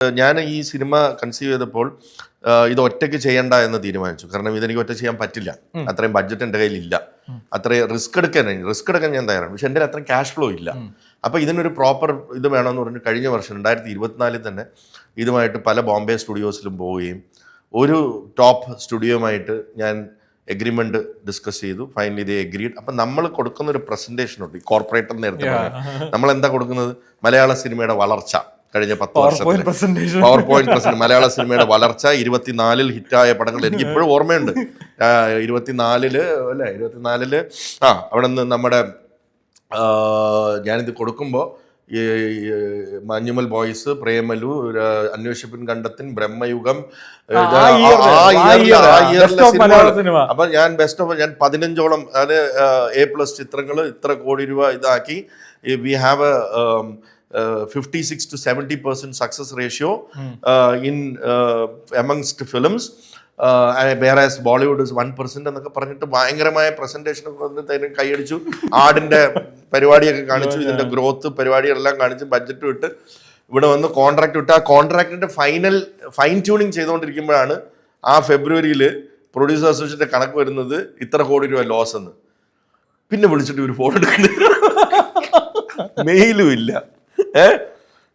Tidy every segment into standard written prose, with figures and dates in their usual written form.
ഞാൻ ഈ cinema conceive ചെയ്തപ്പോൾ ഇത് ഒറ്റയ്ക്ക് ചെയ്യണ്ട എന്ന് തീരുമാനിച്ചു. കാരണം ഇതെനിക്ക് ഒറ്റ ചെയ്യാൻ പറ്റില്ല, അത്രയും ബഡ്ജറ്റ് എൻ്റെ കയ്യിലില്ല, അത്രയും റിസ്ക് എടുക്കാൻ ഞാൻ തയ്യാറാണ്. പക്ഷെ എൻ്റെ അത്രയും ക്യാഷ് ഫ്ലോ ഇല്ല. അപ്പോൾ ഇതിനൊരു പ്രോപ്പർ ഇത് വേണമെന്ന് പറഞ്ഞ് കഴിഞ്ഞ വർഷം 2024 തന്നെ ഇതുമായിട്ട് പല ബോംബെ സ്റ്റുഡിയോസിലും പോവുകയും ഒരു ടോപ്പ് സ്റ്റുഡിയോയുമായിട്ട് ഞാൻ എഗ്രിമെന്റ് ഡിസ്കസ് ചെയ്തു. ഫൈനലി ഇത് എഗ്രീഡ്. അപ്പം നമ്മൾ കൊടുക്കുന്ന ഒരു പ്രസന്റേഷൻ ഉണ്ട്, കോർപ്പറേറ്റർ നേരത്തെ നമ്മൾ എന്താ കൊടുക്കുന്നത്? മലയാള സിനിമയുടെ വളർച്ച കഴിഞ്ഞ 10 വർഷത്തിൽ പവർ പോയിന്റ് പ്രസന്റ്, മലയാള സിനിമയുടെ വളർച്ച, 24 ഹിറ്റായ പടങ്ങൾ എനിക്ക് ഇപ്പോഴും ഓർമ്മയുണ്ട്. 24 അവിടെ നിന്ന് നമ്മുടെ ഞാനിത് കൊടുക്കുമ്പോൾ മഞ്ഞുമൽ ബോയ്സ്, പ്രേമലു, അന്വേഷിപ്പിൻ കണ്ടത്തിൻ, ബ്രഹ്മയുഗം, അപ്പൊ ഞാൻ ബെസ്റ്റ് ഓഫ് ഞാൻ 15ഓളം അത് A+ ചിത്രങ്ങൾ ഇത്ര കോടി രൂപ ഇതാക്കി. We have 56 to 70% success ratio in amongst films, whereas Bollywood is 1% എന്നൊക്കെ പറഞ്ഞിട്ട് ഭയങ്കരമായ പ്രസന്റേഷൻ ഒക്കെ കൈയടിച്ചു. ആടിന്റെ പരിപാടിയൊക്കെ കാണിച്ചു, ഇതിന്റെ ഗ്രോത്ത് പരിപാടികളെല്ലാം കാണിച്ചു, ബഡ്ജറ്റ് വിട്ട് ഇവിടെ വന്ന് കോൺട്രാക്ട് വിട്ട് ആ കോൺട്രാക്ടിന്റെ ഫൈൻ ട്യൂണിങ് ചെയ്തുകൊണ്ടിരിക്കുമ്പോഴാണ് ആ ഫെബ്രുവരിയിൽ പ്രൊഡ്യൂസർ അസോസിയേഷന്റെ കണക്ക് വരുന്നത് ഇത്ര കോടി രൂപ ലോസ് എന്ന്. പിന്നെ വിളിച്ചിട്ട് ഒരു ഫോൺ എടുക്കുന്നില്ല, മെയിലും ഇല്ല.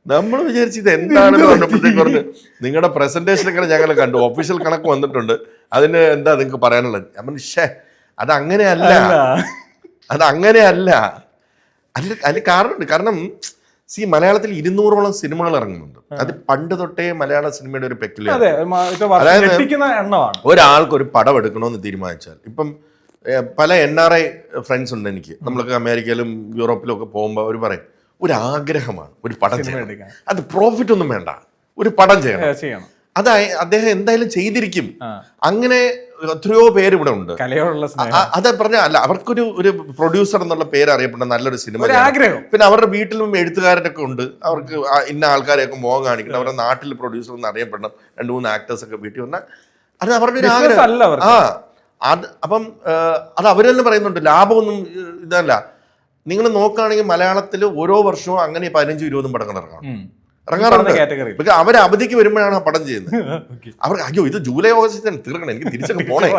നമ്മൾ വിചാരിച്ചു ഇത് എന്താണെന്ന് പറഞ്ഞപ്പോഴത്തേക്ക് പറഞ്ഞു നിങ്ങളുടെ പ്രസന്റേഷനൊക്കെ ഞങ്ങൾ കണ്ടു, ഒഫീഷ്യൽ കണക്ക് വന്നിട്ടുണ്ട്, അതിന് എന്താ നിങ്ങൾക്ക് പറയാനുള്ളത്? ഞാൻ പറഞ്ഞു അതങ്ങനെയല്ല, അതിൽ കാരണമുണ്ട്. കാരണം മലയാളത്തിൽ 200ഓളം സിനിമകൾ ഇറങ്ങുന്നുണ്ട്. അത് പണ്ട് തൊട്ടേ മലയാള സിനിമയുടെ ഒരു പെക്യുലർ. അതായത് ഒരാൾക്ക് ഒരു പടം എടുക്കണമെന്ന് തീരുമാനിച്ചാൽ, ഇപ്പം പല NRI ഫ്രണ്ട്സ് ഉണ്ട് എനിക്ക്, നമ്മളൊക്കെ അമേരിക്കയിലും യൂറോപ്പിലും ഒക്കെ പോകുമ്പോൾ അവർ പറയും ഒരാഗ്രഹമാണ് ഒരു പടം ചെയ്യണം, അത് പ്രോഫിറ്റ് ഒന്നും വേണ്ട, ഒരു പടം ചെയ്യണം. അത് അദ്ദേഹം എന്തായാലും ചെയ്തിരിക്കും. അങ്ങനെ എത്രയോ പേര് ഇവിടെ ഉണ്ട്. അത് പറഞ്ഞ അല്ല, അവർക്കൊരു പ്രൊഡ്യൂസർ എന്നുള്ള പേര് അറിയപ്പെടുന്ന നല്ലൊരു സിനിമ. പിന്നെ അവരുടെ വീട്ടിലും എഴുത്തുകാരനൊക്കെ ഉണ്ട്, അവർക്ക് ഇന്ന ആൾക്കാരെയൊക്കെ മുഖം കാണിക്കണം, അവരുടെ നാട്ടിൽ പ്രൊഡ്യൂസർ എന്ന് അറിയപ്പെടണം, 2-3 ആക്ടേഴ്സ് ഒക്കെ വീട്ടിൽ വന്നാൽ അത് അവരുടെ ഒരു ആഗ്രഹം. അപ്പം അത് അവർ തന്നെ പറയുന്നുണ്ട്, ലാഭമൊന്നും ഇതല്ല. നിങ്ങൾ നോക്കുകയാണെങ്കിൽ മലയാളത്തിൽ ഓരോ വർഷവും അങ്ങനെ 15-20 പടങ്ങൾ ഇറങ്ങാറുണ്ട്. അവർ അവധിക്ക് വരുമ്പോഴാണ് ആ പടം ചെയ്യുന്നത്. അവർ അയ്യോ ഇത് ജൂലൈ ഓഗസ്റ്റ് തീർക്കണം, എനിക്ക് തിരിച്ചൊക്കെ പോണേ.